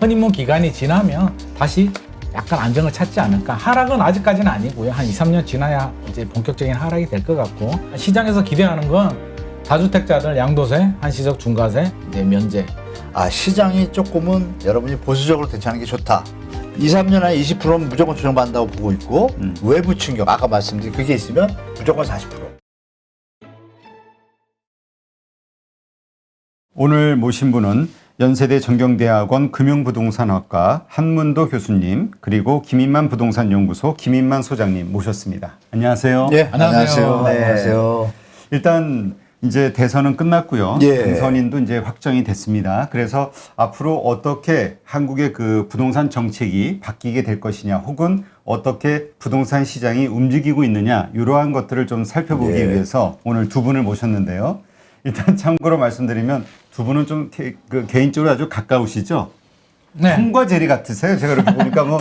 허니문 기간이 지나면 다시 약간 안정을 찾지 않을까. 하락은 아직까지는 아니고요. 한 2, 3년 지나야 이제 본격적인 하락이 될 것 같고, 시장에서 기대하는 건 다주택자들 양도세, 한시적 중과세, 이제 면제. 시장이 조금은 여러분이 보수적으로 대처하는 게 좋다. 2, 3년 안에 20%는 무조건 조정받는다고 보고 있고 외부 충격, 아까 말씀드린 그게 있으면 무조건 40%. 오늘 모신 분은 연세대 정경대학원 금융부동산학과 한문도 교수님, 그리고 김인만 부동산연구소 김인만 소장님 모셨습니다. 안녕하세요. 네, 안녕하세요. 네. 안녕하세요. 일단 이제 대선은 끝났고요. 예. 당선인도 이제 확정이 됐습니다. 그래서 앞으로 어떻게 한국의 그 부동산 정책이 바뀌게 될 것이냐, 혹은 어떻게 부동산 시장이 움직이고 있느냐, 이러한 것들을 좀 살펴보기 예. 위해서 오늘 두 분을 모셨는데요. 일단 참고로 말씀드리면 두 분은 좀 개인적으로 아주 가까우시죠? 네. 톰과 제리 같으세요. 제가 이렇게 보니까 뭐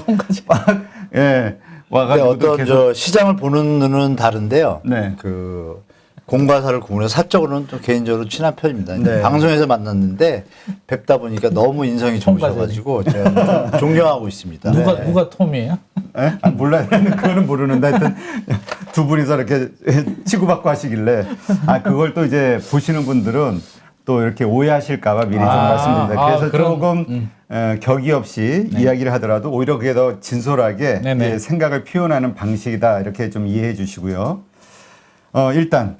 예, 와가지고 어떤 계속 시장을 보는 눈은 다른데요. 네. 그 공과사를 구분해서 사적으로는 또 개인적으로 친한 편입니다. 네. 방송에서 만났는데 뵙다 보니까 너무 인성이 좋으셔가지고 제가 좀 존경하고 있습니다. 누가 톰이에요? 예? 몰라요. 그거는 모르는데 하여튼 두 분이서 이렇게 치고받고 하시길래 그걸 또 이제 보시는 분들은 또 이렇게 오해하실까봐 미리 좀 말씀드립니다. 그래서 조금 격의 없이 이야기를 하더라도 오히려 그게 더 진솔하게 생각을 표현하는 방식이다, 이렇게 좀 이해해 주시고요. 일단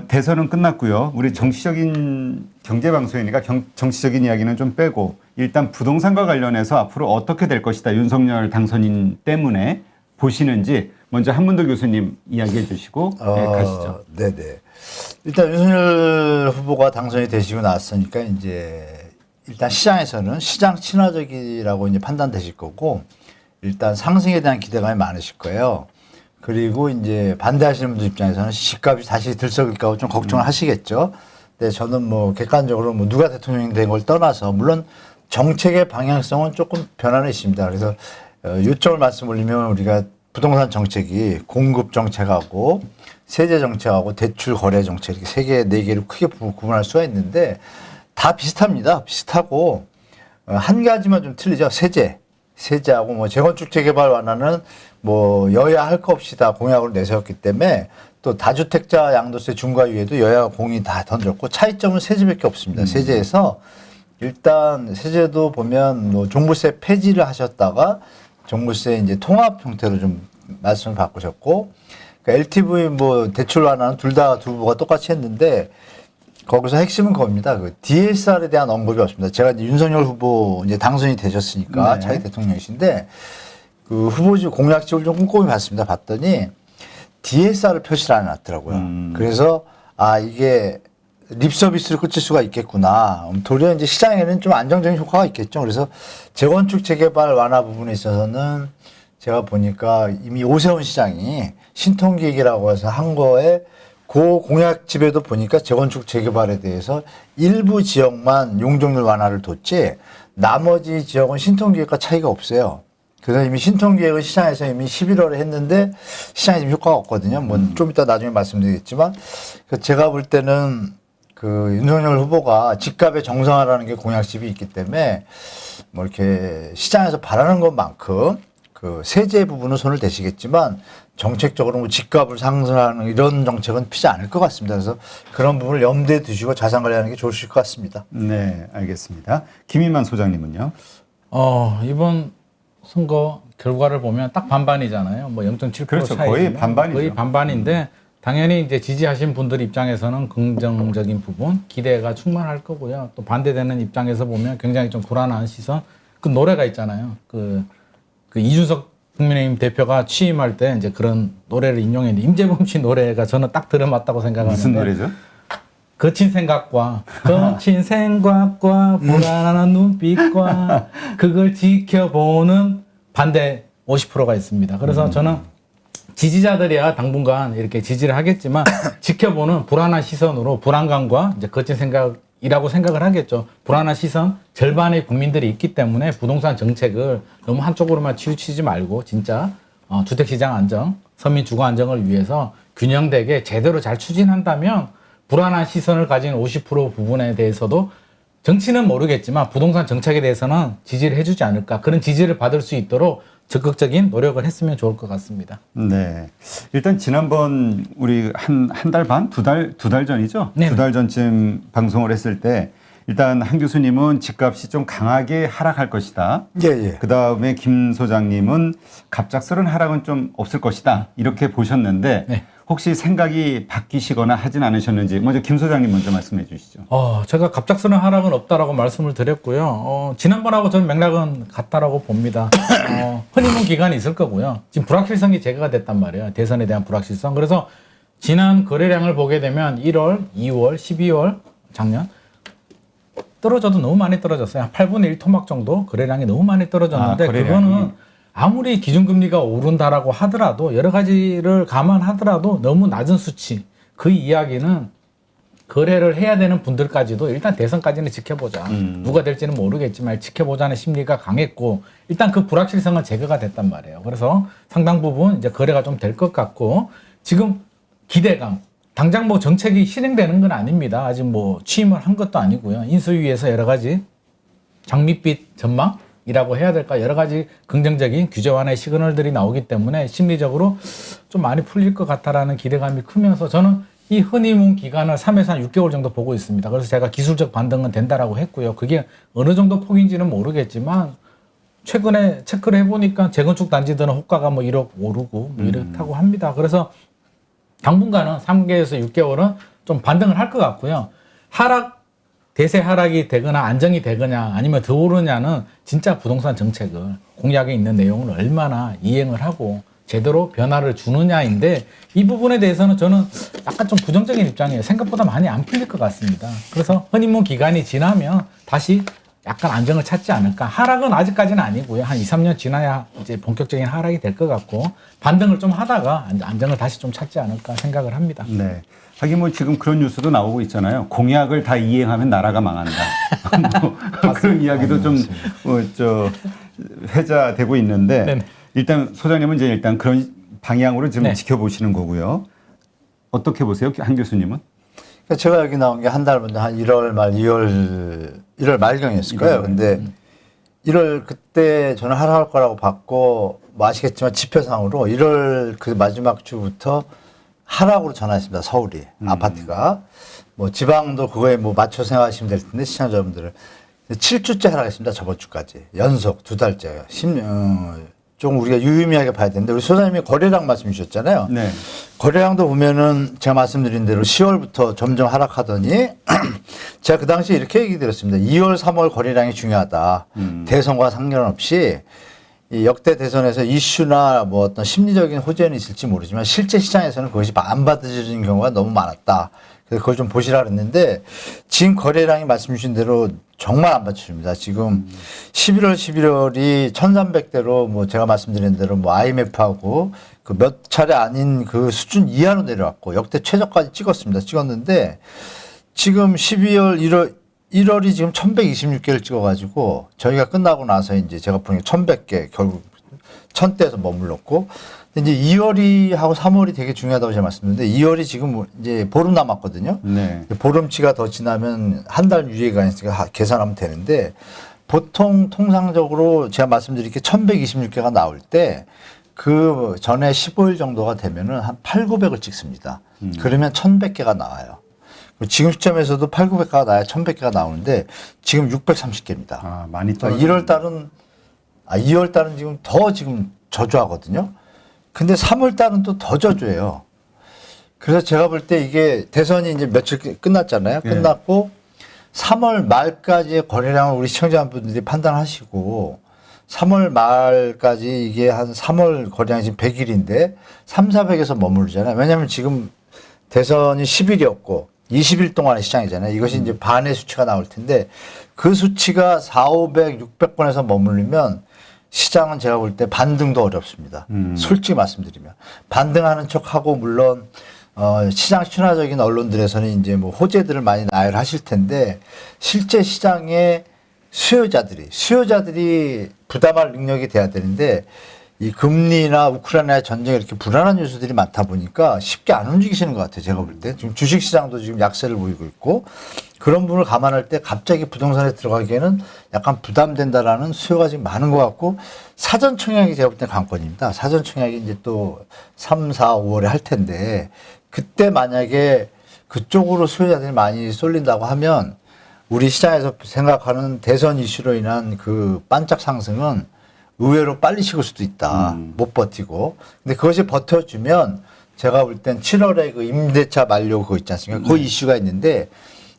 대선은 끝났고요. 우리 정치적인 경제방송이니까 정치적인 이야기는 좀 빼고 일단 부동산과 관련해서 앞으로 어떻게 될 것이다, 윤석열 당선인 때문에 보시는지 먼저 한문도 교수님 이야기해 주시고 가시죠. 네네. 일단 윤석열 후보가 당선이 되시고 나왔으니까 이제 일단 시장에서는 시장 친화적이라고 이제 판단되실 거고, 일단 상승에 대한 기대감이 많으실 거예요. 그리고 이제 반대하시는 분들 입장에서는 집값이 다시 들썩일까 봐 좀 걱정을 하시겠죠. 근데 저는 뭐 객관적으로 뭐 누가 대통령이 된 걸 떠나서 물론 정책의 방향성은 조금 변화는 있습니다. 그래서 요점을 말씀 올리면 우리가 부동산 정책이 공급 정책하고 세제 정책하고 대출 거래 정책 이렇게 세 개, 네 개를 크게 구분할 수가 있는데 다 비슷합니다. 비슷하고 한 가지만 좀 틀리죠. 세제하고 뭐 재건축 재개발 완화는 뭐 여야 할 거 없이 다 공약으로 내세웠기 때문에, 또 다주택자 양도세 중과유예도 여야가 공이 다 던졌고 차이점은 세제밖에 없습니다. 세제에서 일단 세제도 보면 뭐 종부세 폐지를 하셨다가 종부세 이제 통합 형태로 좀 말씀을 바꾸셨고, 그러니까 LTV 뭐 대출 완화는 둘 다 두 후보가 똑같이 했는데 거기서 핵심은 겁니다. 그 DSR에 대한 언급이 없습니다. 제가 이제 윤석열 후보 이제 당선이 되셨으니까 차기 대통령이신데 그 후보지 공약집을 좀 꼼꼼히 봤습니다. 봤더니 DSR을 표시를 안 해놨더라고요. 그래서 이게 립 서비스로 끝일 수가 있겠구나. 도리어 이제 시장에는 좀 안정적인 효과가 있겠죠. 그래서 재건축 재개발 완화 부분에 있어서는 제가 보니까 이미 오세훈 시장이 신통기획이라고 해서 한 거에 그 공약집에도 보니까 재건축 재개발에 대해서 일부 지역만 용적률 완화를 뒀지 나머지 지역은 신통기획과 차이가 없어요. 그래서 이미 신통기획은 시장에서 이미 11월에 했는데 시장에 지금 효과가 없거든요. 뭐 좀 이따 나중에 말씀드리겠지만, 제가 볼 때는 그 윤석열 후보가 집값의 정상화라는 게 공약집이 있기 때문에 뭐 이렇게 시장에서 바라는 것만큼 그 세제 부분은 손을 대시겠지만 정책적으로 뭐 집값을 상승하는 이런 정책은 피지 않을 것 같습니다. 그래서 그런 부분을 염두에 두시고 자산 관리하는 게 좋으실 것 같습니다. 네, 알겠습니다. 김인만 소장님은요? 이번 선거 결과를 보면 딱 반반이잖아요. 뭐 0.7% 그렇죠. 차이지만 거의 반반이죠. 거의 반반인데 당연히 이제 지지하신 분들 입장에서는 긍정적인 부분, 기대가 충만할 거고요. 또 반대되는 입장에서 보면 굉장히 좀 불안한 시선. 그 노래가 있잖아요. 그 이준석 국민의힘 대표가 취임할 때 이제 그런 노래를 인용했는데, 임재범 씨 노래가 저는 딱 들어맞다고 생각하는데. 무슨 노래죠? 거친 생각과 불안한 눈빛과 그걸 지켜보는 반대 50%가 있습니다. 그래서 저는 지지자들이야 당분간 이렇게 지지를 하겠지만 지켜보는 불안한 시선으로 불안감과 이제 거친 생각이라고 생각을 하겠죠. 불안한 시선, 절반의 국민들이 있기 때문에 부동산 정책을 너무 한쪽으로만 치우치지 말고 진짜 주택시장 안정, 서민 주거 안정을 위해서 균형되게 제대로 잘 추진한다면 불안한 시선을 가진 50% 부분에 대해서도 정치는 모르겠지만 부동산 정책에 대해서는 지지를 해주지 않을까. 그런 지지를 받을 수 있도록 적극적인 노력을 했으면 좋을 것 같습니다. 네. 일단 지난번 우리 한 달 반? 두 달 전이죠? 네네. 두 달 전쯤 방송을 했을 때 일단 한 교수님은 집값이 좀 강하게 하락할 것이다. 예, 예. 그 다음에 김 소장님은 갑작스러운 하락은 좀 없을 것이다. 이렇게 보셨는데 네. 혹시 생각이 바뀌시거나 하진 않으셨는지 먼저 김 소장님 먼저 말씀해 주시죠. 제가 갑작스러운 하락은 없다라고 말씀을 드렸고요. 지난번하고 저는 맥락은 같다라고 봅니다. 허니문 기간이 있을 거고요. 지금 불확실성이 제거가 됐단 말이에요. 대선에 대한 불확실성. 그래서 지난 거래량을 보게 되면 1월, 2월, 12월 작년 떨어져도 너무 많이 떨어졌어요. 한 8분의 1 토막 정도 거래량이 너무 많이 떨어졌는데 거래량이. 그거는 아무리 기준금리가 오른다라고 하더라도 여러 가지를 감안하더라도 너무 낮은 수치. 그 이야기는 거래를 해야 되는 분들까지도 일단 대선까지는 지켜보자. 누가 될지는 모르겠지만 지켜보자는 심리가 강했고 일단 그 불확실성은 제거가 됐단 말이에요. 그래서 상당 부분 이제 거래가 좀 될 것 같고 지금 기대감. 당장 뭐 정책이 실행되는 건 아닙니다. 아직 뭐 취임을 한 것도 아니고요. 인수위에서 여러 가지 장밋빛 전망이라고 해야 될까 여러 가지 긍정적인 규제 완화의 시그널들이 나오기 때문에 심리적으로 좀 많이 풀릴 것 같다라는 기대감이 크면서 저는 이 허니문 기간을 3에서 한 6개월 정도 보고 있습니다. 그래서 제가 기술적 반등은 된다라고 했고요. 그게 어느 정도 폭인지는 모르겠지만 최근에 체크를 해보니까 재건축 단지들은 호가가 뭐 1억 오르고 뭐 이렇다고 합니다. 그래서 당분간은 3개에서 6개월은 좀 반등을 할 것 같고요. 대세 하락이 되거나 안정이 되거나 아니면 더 오르냐는 진짜 부동산 정책을 공약에 있는 내용을 얼마나 이행을 하고 제대로 변화를 주느냐인데 이 부분에 대해서는 저는 약간 좀 부정적인 입장이에요. 생각보다 많이 안 풀릴 것 같습니다. 그래서 허니문 기간이 지나면 다시 약간 안정을 찾지 않을까. 하락은 아직까지는 아니고요. 한 2, 3년 지나야 이제 본격적인 하락이 될 것 같고 반등을 좀 하다가 안정을 다시 좀 찾지 않을까 생각을 합니다. 네. 하긴 뭐 지금 그런 뉴스도 나오고 있잖아요. 공약을 다 이행하면 나라가 망한다. 뭐 그런 이야기도 좀 회자되고 있는데 네네. 일단 소장님은 이제 일단 그런 방향으로 지금 네. 지켜보시는 거고요. 어떻게 보세요, 한 교수님은? 그러니까 제가 여기 나온 게 한 달 먼저 한 1월 말 1월 말경이었을 거예요. 근데 1월 그때 저는 하락할 거라고 봤고 뭐 아시겠지만 지표상으로 1월 그 마지막 주부터 하락으로 전환했습니다. 서울이 아파트가 뭐 지방도 그거에 뭐 맞춰 생각하시면 될 텐데 시청자분들은 7주째 하락했습니다. 저번 주까지 연속 2달째요. 좀 우리가 유의미하게 봐야 되는데 우리 소장님이 거래량 말씀 주셨잖아요. 네. 거래량도 보면은 제가 말씀드린 대로 10월부터 점점 하락하더니 제가 그 당시에 이렇게 얘기 드렸습니다. 2월, 3월 거래량이 중요하다. 대선과 상관없이 이 역대 대선에서 이슈나 뭐 어떤 심리적인 호재는 있을지 모르지만 실제 시장에서는 그것이 안 받아들이는 경우가 너무 많았다. 그래서 그걸 좀 보시라 그랬는데 지금 거래량이 말씀 주신 대로 정말 안 받쳐줍니다. 지금 11월, 11월이 1300대로 뭐 제가 말씀드린 대로 뭐 IMF하고 그 몇 차례 아닌 그 수준 이하로 내려왔고 역대 최저까지 찍었습니다. 찍었는데 지금 12월, 1월이 지금 1126개를 찍어가지고 저희가 끝나고 나서 이제 제가 보니까 1100개 결국 1000대에서 머물렀고 근데 이제 2월이 하고 3월이 되게 중요하다고 제가 말씀드렸는데 2월이 지금 이제 보름 남았거든요. 네. 보름치가 더 지나면 한 달 유예가 있으니까 계산하면 되는데 보통 통상적으로 제가 말씀드린 게 1126개가 나올 때 그 전에 15일 정도가 되면은 한 8, 900을 찍습니다. 그러면 1100개가 나와요. 지금 시점에서도 8, 900개가 나야 1100개가 나오는데 지금 630개입니다. 아, 많이 그러니까 떨어졌네요. 2월 달은 지금 더 지금 저조하거든요. 근데 3월 달은 또 더 저조해요. 그래서 제가 볼 때 이게 대선이 이제 며칠 끝났잖아요. 네. 끝났고 3월 말까지의 거래량을 우리 시청자분들이 판단하시고 3월 말까지 이게 한 3월 거래량이 지금 100일인데 3, 400에서 머무르잖아요. 왜냐하면 지금 대선이 10일이었고 20일 동안의 시장이잖아요. 이것이 이제 반의 수치가 나올 텐데 그 수치가 4, 500, 600번에서 머무르면 시장은 제가 볼 때 반등도 어렵습니다. 솔직히 말씀드리면. 반등하는 척하고 물론 시장 친화적인 언론들에서는 이제 뭐 호재들을 많이 나열하실 텐데 실제 시장에 수요자들이 부담할 능력이 돼야 되는데 이 금리나 우크라이나의 전쟁 이렇게 불안한 요소들이 많다 보니까 쉽게 안 움직이시는 것 같아요. 제가 볼 때. 지금 주식시장도 지금 약세를 보이고 있고 그런 부분을 감안할 때 갑자기 부동산에 들어가기에는 약간 부담된다라는 수요가 지금 많은 것 같고 사전 청약이 제가 볼 때 관건입니다. 사전 청약이 이제 또 3, 4, 5월에 할 텐데 그때 만약에 그쪽으로 수요자들이 많이 쏠린다고 하면 우리 시장에서 생각하는 대선 이슈로 인한 그 반짝 상승은 의외로 빨리 식을 수도 있다. 못 버티고. 근데 그것이 버텨주면 제가 볼 땐 7월에 그 임대차 만료 그거 있지 않습니까? 그 이슈가 있는데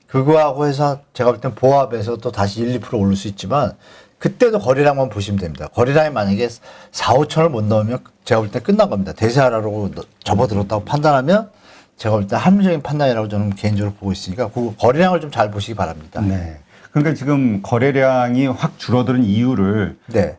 그거하고 해서 제가 볼 땐 보합해서 또 다시 1, 2% 오를 수 있지만 그때도 거래량만 보시면 됩니다. 거래량이 만약에 4, 5천을 못 넣으면 제가 볼 때 끝난 겁니다. 대세하라고 접어들었다고 판단하면 제가 볼 때 합리적인 판단이라고 저는 개인적으로 보고 있으니까 그 거래량을 좀 잘 보시기 바랍니다. 네. 그러니까 지금 거래량이 확 줄어드는 이유를 네.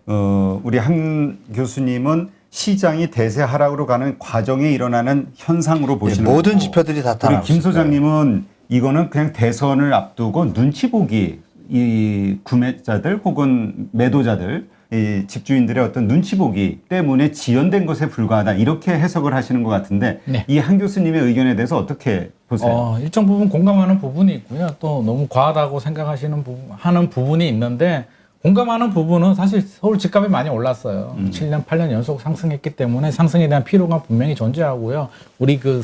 우리 한 교수님은 시장이 대세 하락으로 가는 과정에 일어나는 현상으로 보시는 모든 거고, 지표들이 다 우리 나타나고 김 있을 거예요. 소장님은 이거는 그냥 대선을 앞두고 눈치 보기 이 구매자들 혹은 매도자들 이 집주인들의 어떤 눈치 보기 때문에 지연된 것에 불과하다 이렇게 해석을 하시는 것 같은데 네. 이 한 교수님의 의견에 대해서 어떻게 보세요? 일정 부분 공감하는 부분이 있고요. 또 너무 과하다고 생각하시는 하는 부분이 있는데 공감하는 부분은 사실 서울 집값이 많이 올랐어요. 7년, 8년 연속 상승했기 때문에 상승에 대한 필요가 분명히 존재하고요. 우리 그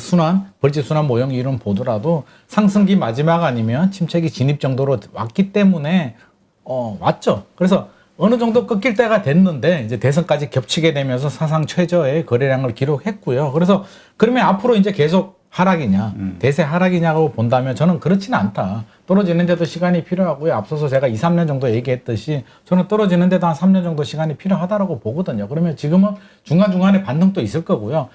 벌집 순환 모형 이론 보더라도 상승기 마지막 아니면 침체기 진입 정도로 왔기 때문에 왔죠. 그래서 어느 정도 꺾일 때가 됐는데 이제 대선까지 겹치게 되면서 사상 최저의 거래량을 기록했고요. 그래서 그러면 앞으로 이제 계속 하락이냐, 대세 하락이냐고 본다면 저는 그렇지는 않다. 떨어지는데도 시간이 필요하고요. 앞서서 제가 2, 3년 정도 얘기했듯이 저는 떨어지는데도 한 3년 정도 시간이 필요하다라고 보거든요. 그러면 지금은 중간중간에 반등도 있을 거고요.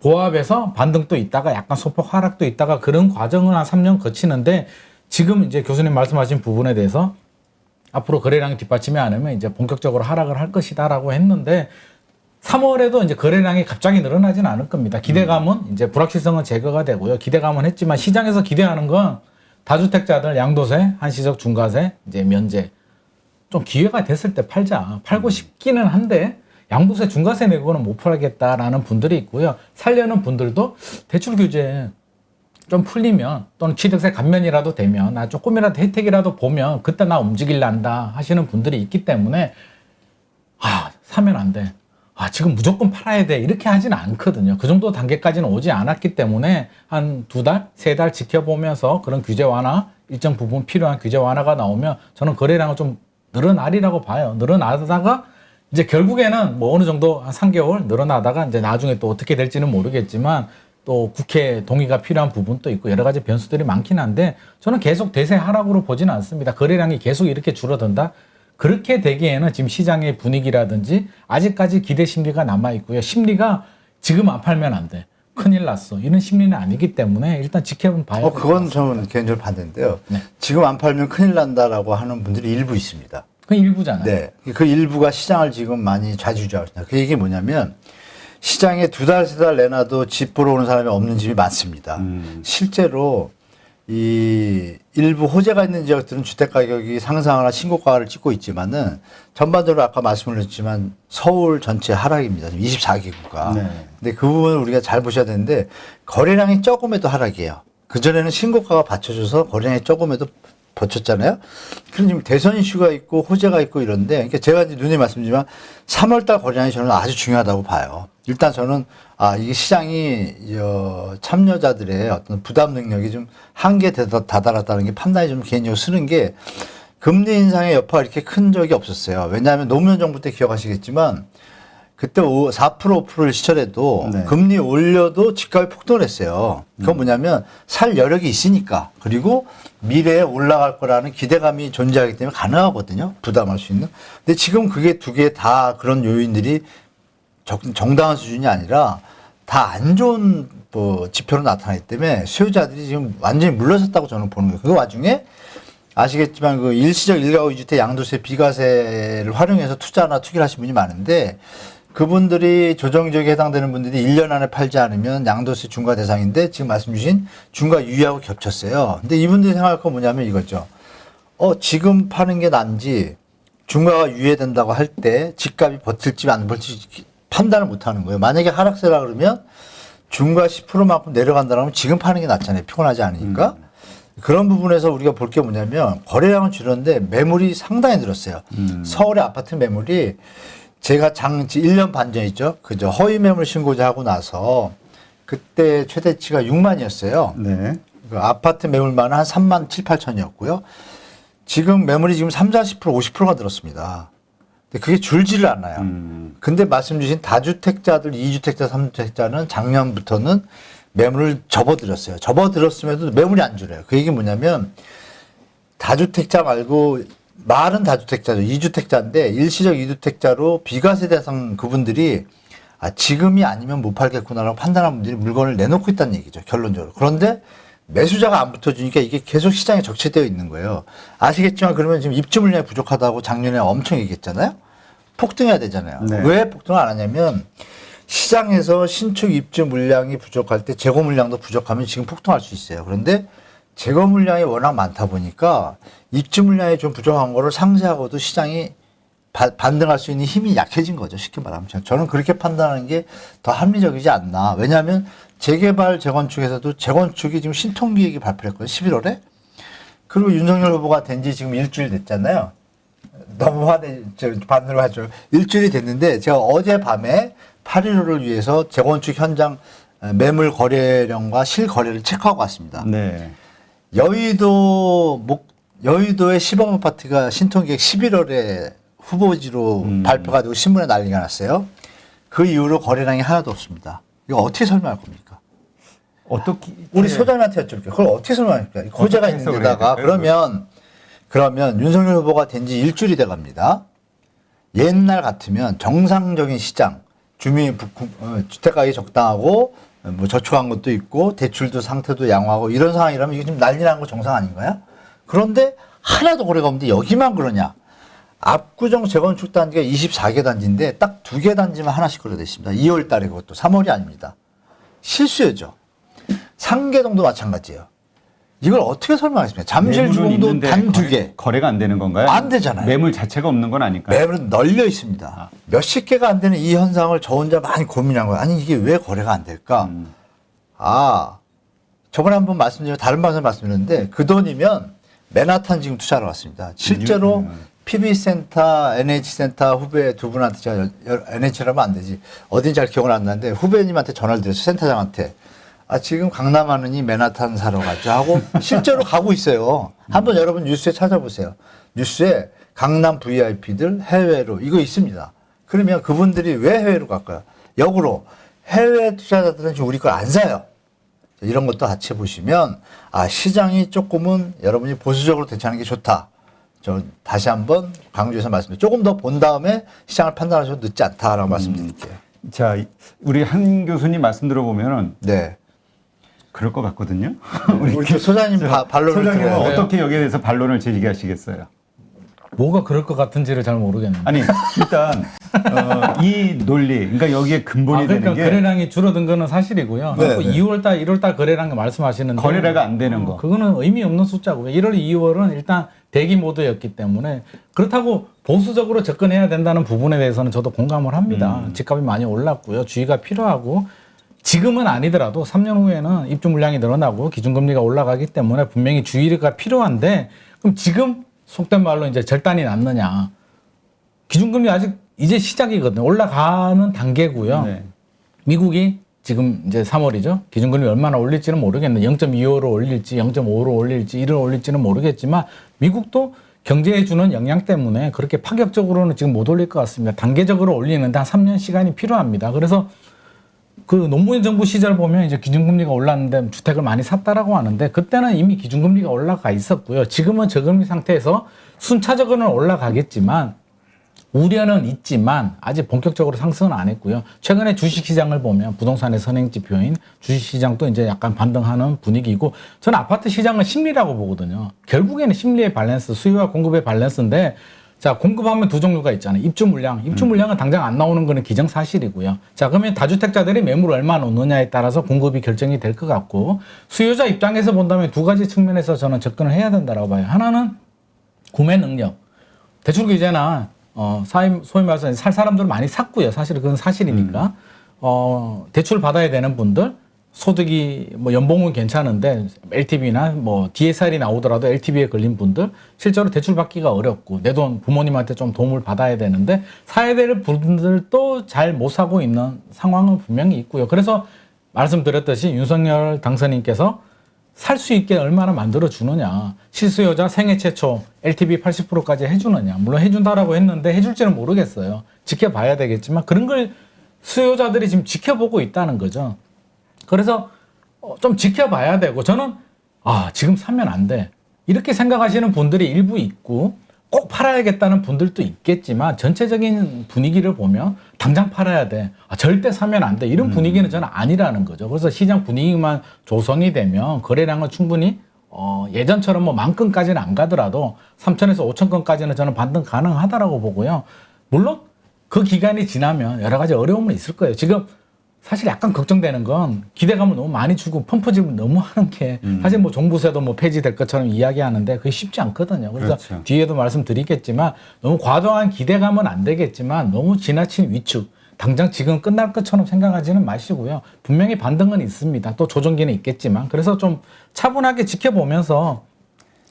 보합에서 반등도 있다가 약간 소폭 하락도 있다가 그런 과정을 한 3년 거치는데 지금 이제 교수님 말씀하신 부분에 대해서 앞으로 거래량이 뒷받침이 않으면 이제 본격적으로 하락을 할 것이다라고 했는데 3월에도 이제 거래량이 갑자기 늘어나지는 않을 겁니다. 기대감은 이제 불확실성은 제거가 되고요. 기대감은 했지만 시장에서 기대하는 건 다주택자들 양도세, 한시적 중과세, 이제 면제 좀 기회가 됐을 때 팔고 싶기는 한데 양도세 중과세 내고는 못 팔겠다라는 분들이 있고요. 살려는 분들도 대출 규제 좀 풀리면 또는 취득세 감면이라도 되면 나 조금이라도 혜택이라도 보면 그때 나 움직일란다 하시는 분들이 있기 때문에 사면 안 돼. 지금 무조건 팔아야 돼. 이렇게 하지는 않거든요. 그 정도 단계까지는 오지 않았기 때문에 한 2달, 3달 지켜보면서 그런 규제 완화, 일정 부분 필요한 규제 완화가 나오면 저는 거래량은 좀 늘어나리라고 봐요. 늘어나다가 이제 결국에는 뭐 어느 정도 한 3개월 늘어나다가 이제 나중에 또 어떻게 될지는 모르겠지만 또 국회 동의가 필요한 부분도 있고 여러 가지 변수들이 많긴 한데 저는 계속 대세 하락으로 보지는 않습니다. 거래량이 계속 이렇게 줄어든다? 그렇게 되기에는 지금 시장의 분위기라든지 아직까지 기대 심리가 남아있고요. 심리가 지금 안 팔면 안 돼. 큰일 났어. 이런 심리는 아니기 때문에 일단 지켜봐야 돼요. 그건 저는 개인적으로 반대인데요. 네. 지금 안 팔면 큰일 난다라고 하는 분들이 일부 있습니다. 그건 일부잖아요. 네. 그 일부가 시장을 지금 많이 좌지우지하고 있습니다. 그 얘기 뭐냐면 시장에 2달, 3달 내놔도 집 보러 오는 사람이 없는 집이 많습니다. 실제로 이 일부 호재가 있는 지역들은 주택 가격이 상승하거나 신고가를 찍고 있지만은 전반적으로 아까 말씀을 드렸지만 서울 전체 하락입니다. 지금 24개구가. 네. 근데 그 부분을 우리가 잘 보셔야 되는데 거래량이 조금에도 하락이에요. 그전에는 신고가가 받쳐줘서 거래량이 조금에도 버텼잖아요. 그럼 지금 대선 이슈가 있고 호재가 있고 이런데, 그러니까 제가 이제 눈에 말씀드리지만 3월달 거래량이 저는 아주 중요하다고 봐요. 일단 저는 이게 시장이 참여자들의 어떤 부담 능력이 좀 한계에 다다랐다는 게 판단이 좀 개인적으로 쓰는 게 금리 인상의 여파가 이렇게 큰 적이 없었어요. 왜냐하면 노무현 정부 때 기억하시겠지만 그때 4% 5%를 시절에도 네. 금리 올려도 집값이 폭등을 했어요. 그건 뭐냐면 살 여력이 있으니까 그리고 미래에 올라갈 거라는 기대감이 존재하기 때문에 가능하거든요. 부담할 수 있는. 근데 지금 그게 두 개 다 그런 요인들이 정당한 수준이 아니라 다 안 좋은 지표로 나타나기 때문에 수요자들이 지금 완전히 물러섰다고 저는 보는 거예요. 그 와중에 아시겠지만 그 일시적 일가구 이주택 양도세 비과세를 활용해서 투자나 투기를 하신 분이 많은데 그분들이 조정지역에 해당되는 분들이 1년 안에 팔지 않으면 양도세 중과 대상인데 지금 말씀 주신 중과 유예하고 겹쳤어요. 근데 이분들이 생각할 건 뭐냐면 이거죠. 지금 파는 게 난지 중과가 유예된다고 할 때 집값이 버틸지 안 버틸지 판단을 못 하는 거예요. 만약에 하락세라 그러면 중과 10%만큼 내려간다면 지금 파는 게 낫잖아요. 피곤하지 않으니까. 그런 부분에서 우리가 볼 게 뭐냐면 거래량은 줄었는데 매물이 상당히 늘었어요. 서울의 아파트 매물이 제가 1년 반 전이죠. 그죠. 허위 매물 신고자 하고 나서 그때 최대치가 6만이었어요. 네. 그 아파트 매물만 한 3만 7, 8천이었고요. 지금 매물이 지금 3, 40%, 50%가 늘었습니다. 근데 그게 줄지를 않아요. 근데 말씀 주신 다주택자들, 2주택자, 3주택자는 작년부터는 매물을 접어들었어요. 접어들었음에도 매물이 안 줄어요. 그 얘기 뭐냐면 다주택자 말고 말은 다주택자죠. 2주택자인데 일시적 2주택자로 비과세 대상 그분들이 지금이 아니면 못 팔겠구나라고 판단한 분들이 물건을 내놓고 있다는 얘기죠. 결론적으로. 그런데 매수자가 안 붙어주니까 이게 계속 시장에 적체되어 있는 거예요. 아시겠지만 그러면 지금 입주 물량이 부족하다고 작년에 엄청 얘기했잖아요. 폭등해야 되잖아요. 네. 왜 폭등을 안 하냐면 시장에서 신축 입주 물량이 부족할 때 재고 물량도 부족하면 지금 폭등할 수 있어요. 그런데 재고 물량이 워낙 많다 보니까 입주 물량이 좀 부족한 거를 상쇄하고도 시장이 반등할 수 있는 힘이 약해진 거죠. 쉽게 말하면. 저는 그렇게 판단하는 게 더 합리적이지 않나. 왜냐하면 재개발, 재건축에서도 재건축이 지금 신통기획이 발표했거든요. 11월에. 그리고 윤석열 후보가 된 지 지금 일주일 됐잖아요. 너무 반대로 하죠. 일주일이 됐는데 제가 어젯밤에 8.15를 위해서 재건축 현장 매물 거래량과 실거래를 체크하고 왔습니다. 네. 여의도의 시범 아파트가 신통기획 11월에 후보지로 발표가 되고 신문에 난리가 났어요. 그 이후로 거래량이 하나도 없습니다. 이거 어떻게 설명할 겁니까? 어떻게 우리 소장님한테 여쭤볼게요. 그걸 어떻게 설명할까요? 호재가 있는 데다가 그러면 윤석열 후보가 된 지 일주일이 돼 갑니다. 옛날 같으면 정상적인 시장, 주택가격이 적당하고 뭐 저축한 것도 있고 대출도 상태도 양호하고 이런 상황이라면 이게 좀 난리 나는 거 정상 아닌가요? 그런데 하나도 거래가 없는데 여기만 그러냐? 압구정 재건축 단지가 24개 단지인데 딱 2개 단지만 하나씩 거래돼 있습니다. 2월 달에 그것도 3월이 아닙니다. 실수요죠. 상계동도 마찬가지예요. 이걸 어떻게 설명하겠습니까? 잠실주공도 단 2개. 거래가 안 되는 건가요? 안 되잖아요. 매물 자체가 없는 건 아닐까요? 매물은 널려 있습니다. 몇십 개가 안 되는 이 현상을 저 혼자 많이 고민한 거예요. 아니 이게 왜 거래가 안 될까? 저번에 한번 말씀드린 다른 방송에 말씀드렸는데 그 돈이면 맨하탄 지금 투자하러 왔습니다. 실제로 PB센터, NH센터 후배 두 분한테 제가 NH라면 안 되지. 어딘지 잘 기억은 안 나는데 후배님한테 전화를 드렸어요. 센터장한테. 지금 강남 하느니 맨하탄 사러 가자 하고 실제로 가고 있어요. 한번 여러분 뉴스에 찾아보세요. 뉴스에 강남 VIP들 해외로 이거 있습니다. 그러면 그분들이 왜 해외로 갈까요? 역으로 해외 투자자들은 지금 우리 걸 안 사요. 이런 것도 같이 보시면 시장이 조금은 여러분이 보수적으로 대처하는 게 좋다. 저 다시 한번 강조해서 말씀드려요. 조금 더 본 다음에 시장을 판단하셔도 늦지 않다라고 말씀드릴게요. 자, 우리 한 교수님 말씀 들어보면은 네. 그럴 것 같거든요. 우리 소장님 반론을 소장님은 들어요. 어떻게 여기에 대해서 반론을 제기하시겠어요? 뭐가 그럴 것 같은지를 잘 모르겠는데. 아니 일단 이 논리, 그러니까 여기에 근본이 그러니까 되는 게 거래량이 줄어든 거는 사실이고요. 네, 그리고 네. 2월달, 1월달 거래량 말씀하시는데 거래가 안 되는 거. 그거는 의미 없는 숫자고요. 1월, 2월은 일단 대기 모드였기 때문에 그렇다고 보수적으로 접근해야 된다는 부분에 대해서는 저도 공감을 합니다. 집값이 많이 올랐고요. 주의가 필요하고 지금은 아니더라도 3년 후에는 입주 물량이 늘어나고 기준금리가 올라가기 때문에 분명히 주의가 필요한데 그럼 지금 속된 말로 이제 절단이 났느냐. 기준금리 아직 이제 시작이거든요. 올라가는 단계고요. 네. 미국이 지금 이제 3월이죠. 기준금리 얼마나 올릴지는 모르겠는데 0.25로 올릴지 0.5로 올릴지 1을 올릴지는 모르겠지만 미국도 경제에 주는 영향 때문에 그렇게 파격적으로는 지금 못 올릴 것 같습니다. 단계적으로 올리는데 한 3년 시간이 필요합니다. 그래서 그 노무현 정부 시절 보면 이제 기준금리가 올랐는데 주택을 많이 샀다라고 하는데 그때는 이미 기준금리가 올라가 있었고요. 지금은 저금리 상태에서 순차적으로는 올라가겠지만 우려는 있지만 아직 본격적으로 상승은 안 했고요. 최근에 주식시장을 보면 부동산의 선행지표인 주식시장도 이제 약간 반등하는 분위기고 저는 아파트 시장은 심리라고 보거든요. 결국에는 심리의 밸런스, 수요와 공급의 밸런스인데 자, 공급하면 두 종류가 있잖아요. 입주 물량. 입주 물량은 당장 안 나오는 거는 기정사실이고요. 자, 그러면 다주택자들이 매물을 얼마 놓느냐에 따라서 공급이 결정이 될 것 같고 수요자 입장에서 본다면 두 가지 측면에서 저는 접근을 해야 된다고 봐요. 하나는 구매 능력. 대출 규제나 소위 말해서 살 사람들은 많이 샀고요. 사실 그건 사실이니까. 대출 받아야 되는 분들 소득이 뭐 연봉은 괜찮은데 LTV나 뭐 DSR이 나오더라도 LTV에 걸린 분들 실제로 대출 받기가 어렵고 내 돈 부모님한테 좀 도움을 받아야 되는데 사야 될 분들도 잘 못 사고 있는 상황은 분명히 있고요. 그래서 말씀드렸듯이 윤석열 당선인께서 살 수 있게 얼마나 만들어 주느냐. 실수요자 생애 최초 LTV 80%까지 해주느냐. 물론 해준다라고 했는데 해줄지는 모르겠어요. 지켜봐야 되겠지만 그런 걸 수요자들이 지금 지켜보고 있다는 거죠. 그래서 좀 지켜봐야 되고 저는 지금 사면 안 돼. 이렇게 생각하시는 분들이 일부 있고 꼭 팔아야겠다는 분들도 있겠지만 전체적인 분위기를 보면 당장 팔아야 돼. 절대 사면 안 돼. 이런 분위기는 저는 아니라는 거죠. 그래서 시장 분위기만 조성이 되면 거래량은 충분히 예전처럼 뭐 10,000건까지는 안 가더라도 3,000에서 5,000건까지는 저는 반등 가능하다라고 보고요. 물론 그 기간이 지나면 여러 가지 어려움은 있을 거예요. 지금 사실 약간 걱정되는 건 기대감을 너무 많이 주고 펌프질을 너무 하는 게 사실 뭐 종부세도 뭐 폐지될 것처럼 이야기하는데 그게 쉽지 않거든요. 그래서 그렇죠. 뒤에도 말씀드리겠지만 너무 과도한 기대감은 안 되겠지만 너무 지나친 위축 당장 지금 끝날 것처럼 생각하지는 마시고요. 분명히 반등은 있습니다. 또 조정기는 있겠지만 그래서 좀 차분하게 지켜보면서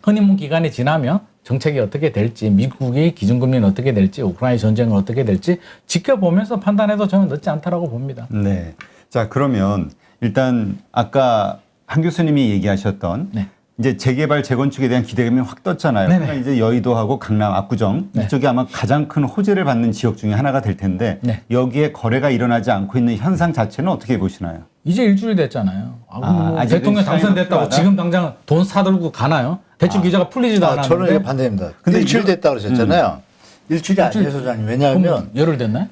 허니문 기간이 지나면 정책이 어떻게 될지, 미국의 기준금리는 어떻게 될지, 우크라이나 전쟁은 어떻게 될지 지켜보면서 판단해도 저는 늦지 않다라고 봅니다. 네. 자, 그러면 일단 아까 한 교수님이 얘기하셨던 네. 이제 재개발, 재건축에 대한 기대감이 확 떴잖아요. 네네. 그러니까 이제 여의도하고 강남, 압구정 네. 이쪽이 아마 가장 큰 호재를 받는 지역 중에 하나가 될 텐데 네. 여기에 거래가 일어나지 않고 있는 현상 자체는 어떻게 보시나요? 이제 일주일 됐잖아요. 아직은 대통령 시간이 당선됐다고 필요하다? 지금 당장 돈 사들고 가나요? 대출 규제가 풀리지도 않았는데. 저는 이게 반대입니다. 근데 일주일 됐다 그러셨잖아요. 일주일이 아니에요, 소장님. 왜냐하면 그럼 열흘 됐나요?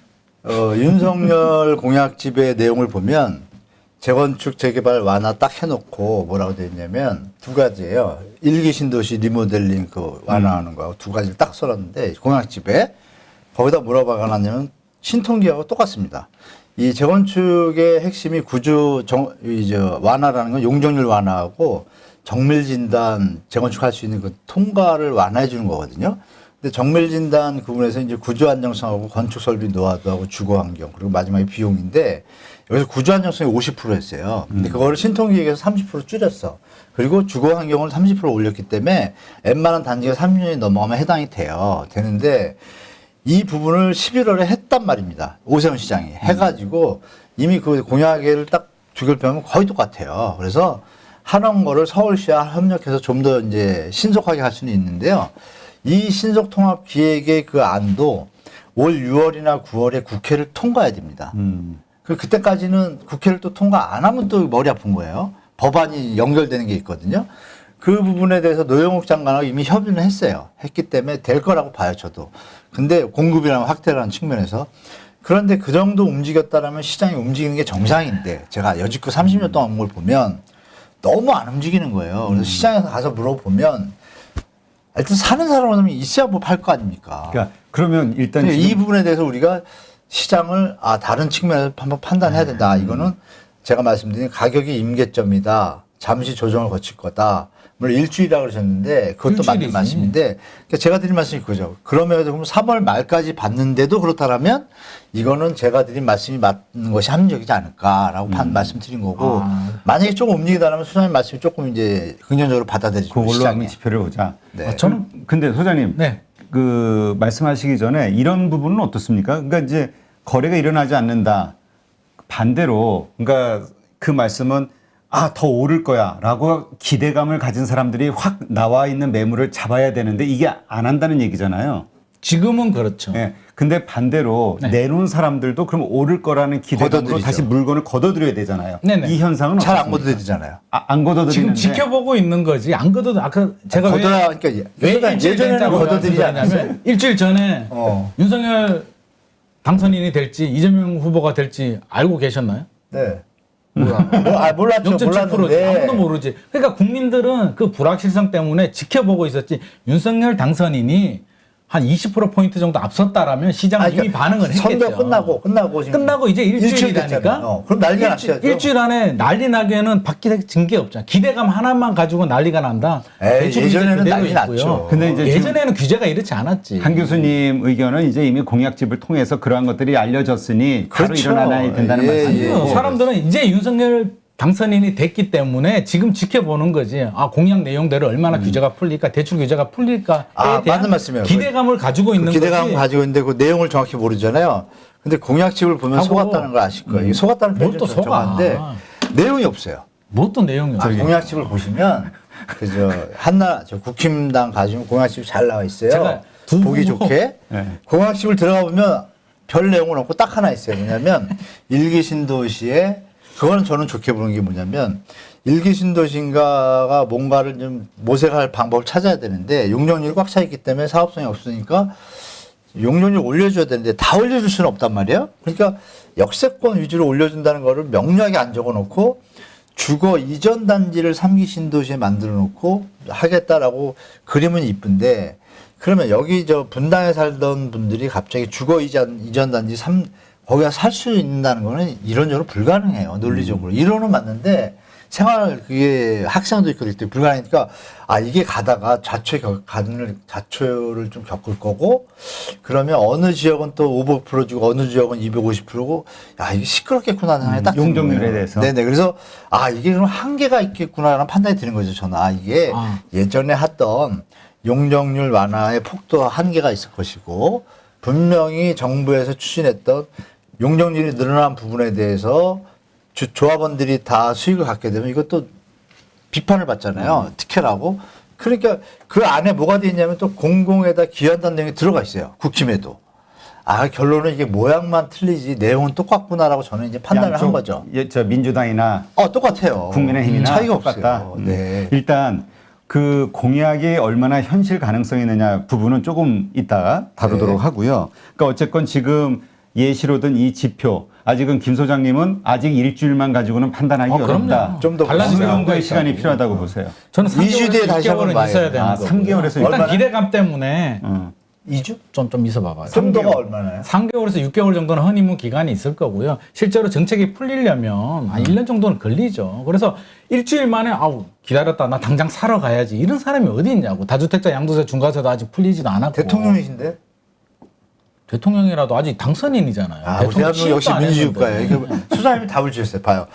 윤석열 공약집의 내용을 보면 재건축, 재개발 완화 딱 해놓고 뭐라고 되어 있냐면 두 가지예요. 일기 신도시 리모델링 그 완화하는 거하고 두 가지를 딱 써놨는데 공약집에 거기다 뭐라고 박아놨냐면 신통기하고 똑같습니다. 이 재건축의 핵심이 구조 완화라는 건 용적률 완화하고 정밀진단 재건축할 수 있는 그 통과를 완화해 주는 거거든요. 근데 정밀진단 부분에서 이제 구조 안정성하고 건축 설비 노하우하고 주거 환경 그리고 마지막에 비용인데 여기서 구조 안정성이 50% 했어요. 근데 그거를 신통기획에서 30% 줄였어. 그리고 주거 환경을 30% 올렸기 때문에 웬만한 단지가 30년이 넘어가면 해당이 되는데 이 부분을 11월에 했단 말입니다. 오세훈 시장이 해가지고 이미 그 공약을 딱 주결표하면 거의 똑같아요. 그래서 하는 거를 서울시와 협력해서 좀 더 이제 신속하게 할 수는 있는데요. 이 신속통합기획의 그 안도 올 6월이나 9월에 국회를 통과해야 됩니다. 그때까지는 국회를 또 통과 안 하면 또 머리 아픈 거예요. 법안이 연결되는 게 있거든요. 그 부분에 대해서 노영욱 장관하고 이미 협의는 했어요. 했기 때문에 될 거라고 봐요, 저도. 근데 공급이랑 확대라는 측면에서. 그런데 그 정도 움직였다라면 시장이 움직이는 게 정상인데 제가 여지껏 30년 동안 온 걸 보면 너무 안 움직이는 거예요. 그래서 시장에서 가서 물어보면 일단 사는 사람은 있어야 뭐 팔 거 아닙니까? 그러니까 그러면 일단 이 부분에 대해서 우리가 시장을 다른 측면에서 한번 판단해야 된다. 이거는 제가 말씀드린 가격이 임계점이다. 잠시 조정을 거칠 거다. 물론 일주일이라고 그러셨는데 그것도 맞는 일주일이지. 말씀인데 그러니까 제가 드린 말씀이 그거죠. 그러면 3월 말까지 봤는데도 그렇다라면 이거는 제가 드린 말씀이 맞는 것이 합리적이지 않을까라고 말씀드린 거고 만약에 조금 움직이다라면 소장님 말씀이 조금 이제 긍정적으로 받아들이고 그걸로 시장에. 한번 지표를 보자. 네. 저는 근데 소장님 네. 그 말씀하시기 전에 이런 부분은 어떻습니까? 그러니까 이제 거래가 일어나지 않는다. 반대로 그러니까 그 말씀은 더 오를 거야 라고 기대감을 가진 사람들이 확 나와 있는 매물을 잡아야 되는데 이게 안 한다는 얘기잖아요. 지금은 그렇죠. 예. 근데 반대로 네. 내놓은 사람들도 그럼 오를 거라는 기대감으로 걷어들이죠. 다시 물건을 걷어들여야 되잖아요. 네네. 이 현상은 잘 안 어떻습니까? 걷어들이잖아요. 안 걷어들이는데 지금 지켜보고 있는 거지. 안 걷어도 아까 제가 그러니까 왜 예전에는 걷어들이지 않았어요. 일주일 전에 윤석열 당선인이 될지 이재명 후보가 될지 알고 계셨나요? 네. 몰랐죠. 0.7%지. 몰랐는데. 아무도 모르지. 그러니까 국민들은 그 불확실성 때문에 지켜보고 있었지. 윤석열 당선인이 한 20%포인트 정도 앞섰다라면 시장은 이미 반응을 했겠죠. 선거 끝나고 지금 끝나고 이제 일주일이니까. 됐잖아요. 그럼 난리가 났어야죠. 일주일 안에 난리 나기에는 바뀐 게 없잖아. 기대감 하나만 가지고 난리가 난다. 대출 예전에는 규제는 난리 그대로 있고요. 났죠. 근데 이제 예전에는 규제가 이렇지 않았지. 한 교수님 의견은 이제 이미 공약집을 통해서 그러한 것들이 알려졌으니 바로 그렇죠. 일어나야 된다는 예, 말씀이에요. 아니요. 사람들은 이제 윤석열 당선인이 됐기 때문에 지금 지켜보는 거지. 아, 공약 내용대로 얼마나 규제가 풀릴까, 대출 규제가 풀릴까에 대한 맞는 말씀이에요. 기대감을 가지고 있는 기대감 거지. 가지고 있는데 그 내용을 정확히 모르잖아요. 근데 공약집을 보면 하고, 속았다는 걸 아실 거예요. 이게 속았다는 뭘 표현이 또 좀 속아. 정확한데 내용이 없어요. 뭐 또 내용이 없어. 공약집을 보시면 그저 한나 저 국힘당 가시면 공약집이 잘 나와 있어요. 제가 두 보기 부- 좋게 네. 공약집을 들어가 보면 별 내용은 없고 딱 하나 있어요. 뭐냐면 일기 신도시에 그거는 저는 좋게 보는 게 뭐냐면 일기 신도시인가가 뭔가를 좀 모색할 방법을 찾아야 되는데 용적률이 꽉 차 있기 때문에 사업성이 없으니까 용적률 올려줘야 되는데 다 올려줄 수는 없단 말이에요. 그러니까 역세권 위주로 올려준다는 거를 명료하게 안 적어놓고 주거 이전 단지를 3기 신도시에 만들어 놓고 하겠다라고 그림은 이쁜데 그러면 여기 저 분당에 살던 분들이 갑자기 주거 이전 단지 거기가 살 수 있다는 거는 이론적으로 불가능해요. 논리적으로. 이론은 맞는데 생활 그게 학생도 있고 그럴 때 불가능하니까 이게 가다가 자초를 좀 겪을 거고 그러면 어느 지역은 또 500% 주고 어느 지역은 250%고 이게 시끄럽겠구나 하는 생각이 딱 드는 용적률에 거예요. 대해서. 네네. 그래서 이게 그럼 한계가 있겠구나라는 판단이 드는 거죠. 저는 이게 예전에 했던 용적률 완화의 폭도 한계가 있을 것이고 분명히 정부에서 추진했던 용적률이 늘어난 부분에 대해서 조합원들이 다 수익을 갖게 되면 이것도 비판을 받잖아요. 특혜라고. 그러니까 그 안에 뭐가 돼 있냐면 또 공공에다 기여한다는 내용이 들어가 있어요. 국힘에도. 결론은 이게 모양만 틀리지 내용은 똑같구나라고 저는 이제 판단을 한 거죠. 저 민주당이나 똑같아요. 국민의힘이나 차이가 똑같다. 없어요. 네. 일단 그 공약이 얼마나 현실 가능성이 있느냐 부분은 조금 이따가 다루도록 네. 하고요. 그러니까 어쨌건 지금 예시로든 이 지표 아직은 김 소장님은 아직 일주일만 가지고는 판단하기 어렵다. 좀 더 어느 달라지지 정도의 않고 시간이 있다고. 필요하다고 보세요? 저는 2주 뒤에 3개월에서 다시 한번 6개월은 봐야 있어야 돼요. 되는 거고. 3개월에서 일단 얼마나? 기대감 때문에 2주? 좀 있어 봐봐요. 좀 더가 얼마나요? 3개월에서 6개월 정도는 허니문 기간이 있을 거고요. 실제로 정책이 풀리려면 1년 정도는 걸리죠. 그래서 일주일 만에 기다렸다 나 당장 사러 가야지 이런 사람이 어디 있냐고. 다주택자 양도세 중과세도 아직 풀리지도 않았고. 대통령이신데? 대통령이라도 아직 당선인이잖아요. 우리 대한민국 역시 민주주의국가예요. 소장님이 답을 주셨어요. 봐요.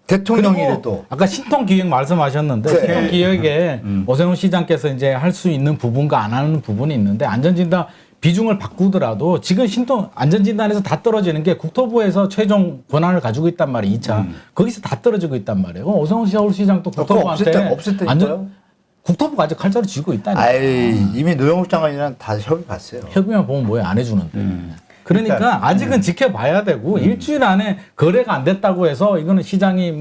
대통령이라도 아까 신통기획 말씀하셨는데 네. 신통기획에 오세훈 시장께서 이제 할 수 있는 부분과 안 하는 부분이 있는데 안전진단 비중을 바꾸더라도 지금 안전진단에서 다 떨어지는 게 국토부에서 최종 권한을 가지고 있단 말이에요. 2차. 거기서 다 떨어지고 있단 말이에요. 오세훈 서울시장도 국토부한테 없을 때니까요. 국토부가 아직 칼자루 쥐고 있다니까. 이미 노영욱 장관이랑 다 협의 갔어요. 협의만 보면 뭐야 안 해주는데. 그러니까 아직은 지켜봐야 되고 일주일 안에 거래가 안 됐다고 해서 이거는 시장이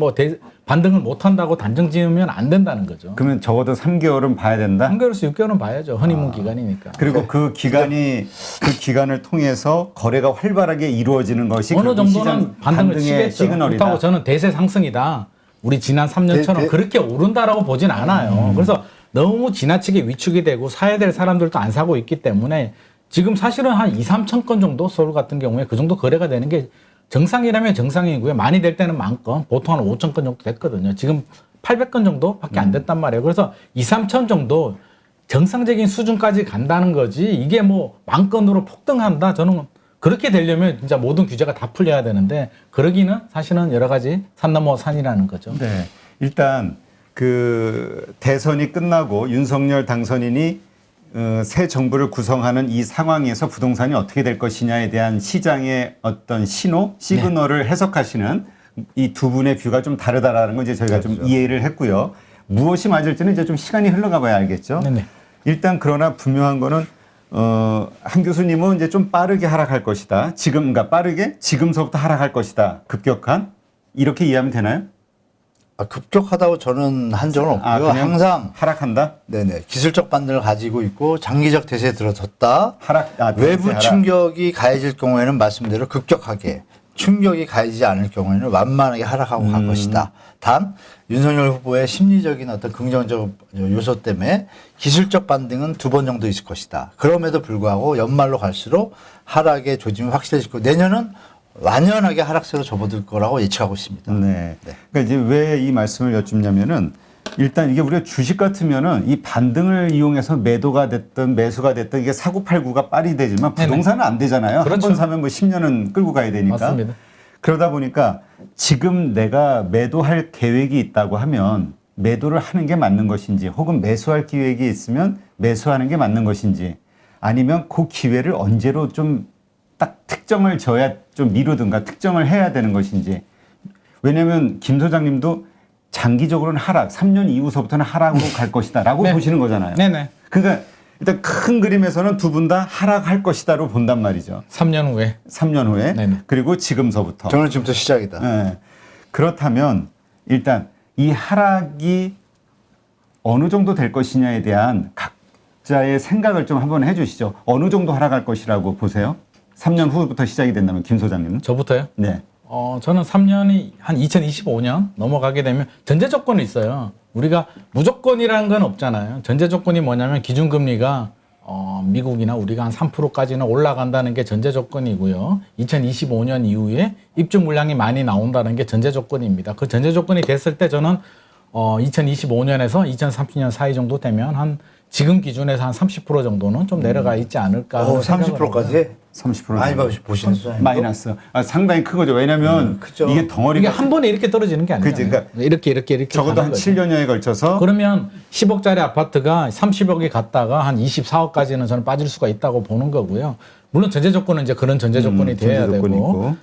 반등을 못 한다고 단정 지으면 안 된다는 거죠. 그러면 적어도 3개월은 봐야 된다. 3개월에서 6개월은 봐야죠. 허니문 기간이니까. 그리고 그 기간을 통해서 거래가 활발하게 이루어지는 것이 어느 결국 정도는 시장 반등을 반등의 치겠죠. 시그널이다. 그렇다고 저는 대세 상승이다. 우리 지난 3년처럼 그렇게 오른다라고 보진 않아요. 그래서 너무 지나치게 위축이 되고 사야 될 사람들도 안 사고 있기 때문에 지금 사실은 한 2, 3천 건 정도 서울 같은 경우에 그 정도 거래가 되는 게 정상이라면 정상이고요. 많이 될 때는 만 건, 보통 한 5천 건 정도 됐거든요. 지금 800건 정도밖에 안 됐단 말이에요. 그래서 2, 3천 정도 정상적인 수준까지 간다는 거지 이게 만 건으로 폭등한다. 저는 그렇게 되려면 진짜 모든 규제가 다 풀려야 되는데 그러기는 사실은 여러 가지 산 넘어 산이라는 거죠. 네. 일단 그 대선이 끝나고 윤석열 당선인이 새 정부를 구성하는 이 상황에서 부동산이 어떻게 될 것이냐에 대한 시장의 어떤 시그널을 해석하시는 이 두 분의 뷰가 좀 다르다라는 건 이제 저희가 좀 이해를 했고요. 무엇이 맞을지는 이제 좀 시간이 흘러가 봐야 알겠죠. 네네. 일단 그러나 분명한 거는 한 교수님은 이제 좀 빠르게 하락할 것이다. 그러니까 빠르게 지금서부터 하락할 것이다. 급격한 이렇게 이해하면 되나요? 급격하다고 저는 한 적은 없고요. 그냥 항상 하락한다. 네네 기술적 반등을 가지고 있고 장기적 대세에 들어섰다. 외부 하락. 충격이 가해질 경우에는 말씀대로 급격하게 충격이 가해지지 않을 경우에는 완만하게 하락하고 갈 것이다. 단 윤석열 후보의 심리적인 어떤 긍정적 요소 때문에 기술적 반등은 2번 정도 있을 것이다. 그럼에도 불구하고 연말로 갈수록 하락의 조짐이 확실해질 거고 내년은 완연하게 하락세로 접어들 거라고 예측하고 있습니다. 네. 그러니까 이제 왜 이 말씀을 여쭙냐면은 일단 이게 우리가 주식 같으면은 이 반등을 이용해서 매도가 됐든 매수가 됐든 이게 사고팔고가 빨리 되지만 부동산은 안 되잖아요. 그렇죠. 한 번 사면 10년은 끌고 가야 되니까. 맞습니다. 그러다 보니까 지금 내가 매도할 계획이 있다고 하면 매도를 하는 게 맞는 것인지 혹은 매수할 기획이 있으면 매수하는 게 맞는 것인지 아니면 그 기회를 언제로 좀 딱 특정을 져야 좀 미루든가 특정을 해야 되는 것인지. 왜냐하면 김 소장님도 장기적으로는 하락, 3년 이후서부터는 하락으로 갈 것이다 라고 네. 보시는 거잖아요. 네네. 그러니까 일단 큰 그림에서는 두 분 다 하락할 것이다로 본단 말이죠. 3년 후에. 3년 후에. 네네. 그리고 지금서부터. 저는 지금부터 시작이다. 예. 그렇다면 일단 이 하락이 어느 정도 될 것이냐에 대한 각자의 생각을 좀 한번 해주시죠. 어느 정도 하락할 것이라고 보세요? 3년 후부터 시작이 된다면 김 소장님은? 저부터요? 네. 저는 3년이 한 2025년 넘어가게 되면 전제 조건이 있어요. 우리가 무조건이라는 건 없잖아요. 전제 조건이 뭐냐면 기준금리가 미국이나 우리가 한 3%까지는 올라간다는 게 전제 조건이고요. 2025년 이후에 입주 물량이 많이 나온다는 게 전제 조건입니다. 그 전제 조건이 됐을 때 저는 2025년에서 2030년 사이 정도 되면 한 지금 기준에서 한 30% 정도는 좀 내려가 있지 않을까. 30%까지? 30% 많이 정도. 보시는 수준이고. 마이너스. 상당히 크거죠. 왜냐하면 크죠. 이게 이게 덩어리가 한 번에 이렇게 떨어지는 게 아니에요. 그치, 그러니까 이렇게 적어도 가는 한 거죠. 7년여에 걸쳐서 그러면 10억짜리 아파트가 30억이 갔다가 한 24억까지는 저는 빠질 수가 있다고 보는 거고요. 물론 전제 조건은 이제 그런 전제 조건이 돼야 전제 조건이 되고 있고.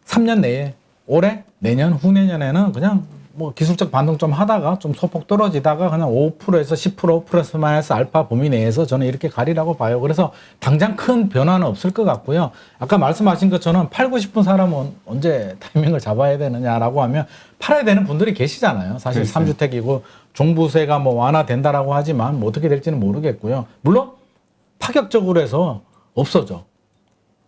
3년 내에 올해, 내년, 후내년에는 그냥 뭐 기술적 반등 좀 하다가 좀 소폭 떨어지다가 그냥 5%에서 10% 플러스 마이너스 알파 범위 내에서 저는 이렇게 가리라고 봐요. 그래서 당장 큰 변화는 없을 것 같고요. 아까 말씀하신 것처럼 팔고 싶은 사람은 언제 타이밍을 잡아야 되느냐라고 하면 팔아야 되는 분들이 계시잖아요. 사실 그렇죠. 3주택이고 종부세가 뭐 완화된다라고 하지만 뭐 어떻게 될지는 모르겠고요. 물론 파격적으로 해서 없어져.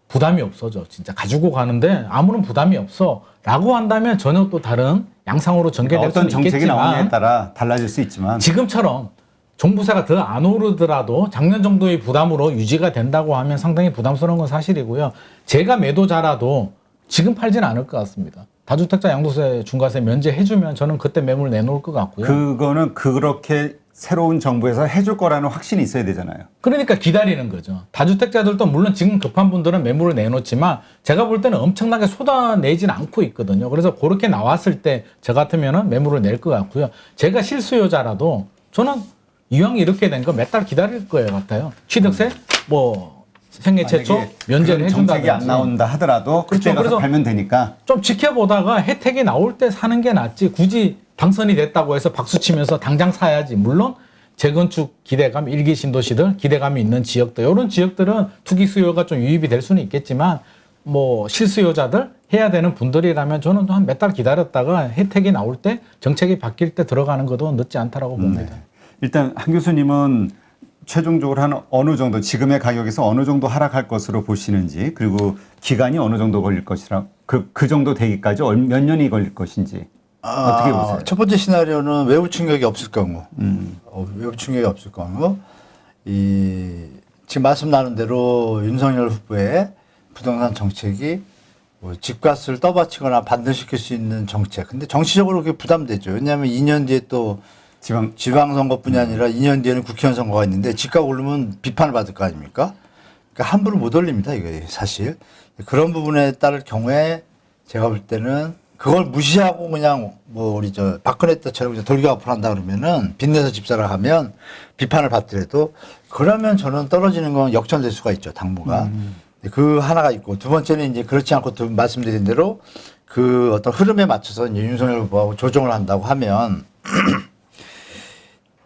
부담이 없어져. 진짜 가지고 가는데 아무런 부담이 없어. 라고 한다면 전혀 또 다른 양상으로 전개될 어떤 수는 정책이 나오냐에 있겠지만 따라 달라질 수 있지만 지금처럼 종부세가 더 안 오르더라도 작년 정도의 부담으로 유지가 된다고 하면 상당히 부담스러운 건 사실이고요. 제가 매도자라도 지금 팔지는 않을 것 같습니다. 다주택자 양도세 중과세 면제해주면 저는 그때 매물 내놓을 것 같고요. 그거는 그렇게 새로운 정부에서 해줄 거라는 확신이 있어야 되잖아요. 그러니까 기다리는 거죠. 다주택자들도 물론 지금 급한 분들은 매물을 내놓지만 제가 볼 때는 엄청나게 쏟아내진 않고 있거든요. 그래서 그렇게 나왔을 때 저 같으면 매물을 낼 것 같고요. 제가 실수요자라도 저는 이왕 이렇게 된 거 몇 달 기다릴 거예요 같아요. 취득세 뭐 생애 최초 만약에 면제를 그런 해준다든지. 정책이 안 나온다 하더라도 그렇죠. 그때 가서 그래서 팔면 되니까. 좀 지켜보다가 혜택이 나올 때 사는 게 낫지 굳이 당선이 됐다고 해서 박수치면서 당장 사야지. 물론 재건축 기대감, 일기 신도시들 기대감이 있는 지역들 이런 지역들은 투기 수요가 좀 유입이 될 수는 있겠지만 뭐 실수요자들 해야 되는 분들이라면 저는 한 몇 달 기다렸다가 혜택이 나올 때 정책이 바뀔 때 들어가는 것도 늦지 않다라고 봅니다. 일단 한 교수님은 최종적으로 한 어느 정도 지금의 가격에서 어느 정도 하락할 것으로 보시는지 그리고 기간이 어느 정도 걸릴 것이라 그 정도 되기까지 몇 년이 걸릴 것인지 어떻게 보세요? 첫 번째 시나리오는 외부 충격이 없을 경우, 외부 충격이 없을 경우, 지금 말씀 나눈 대로 윤석열 후보의 부동산 정책이 뭐 집값을 떠받치거나 반등시킬 수 있는 정책. 근데 정치적으로 그게 부담되죠. 왜냐하면 2년 뒤에 또 지방선거뿐이 아니라 2년 뒤에는 국회의원 선거가 있는데 집값 오르면 비판을 받을 거 아닙니까? 그러니까 함부로 못 올립니다. 이게 사실. 그런 부분에 따를 경우에 제가 볼 때는 그걸 무시하고 그냥 뭐 우리 박근혜 때처럼 그냥 돌격앞을 한다 그러면은 빚내서 집사를 하면 비판을 받더라도 그러면 저는 떨어지는 건 역전될 수가 있죠. 당분간. 그 하나가 있고 두 번째는 이제 그렇지 않고 말씀드린 대로 그 어떤 흐름에 맞춰서 이제 윤석열 후보하고 조정을 한다고 하면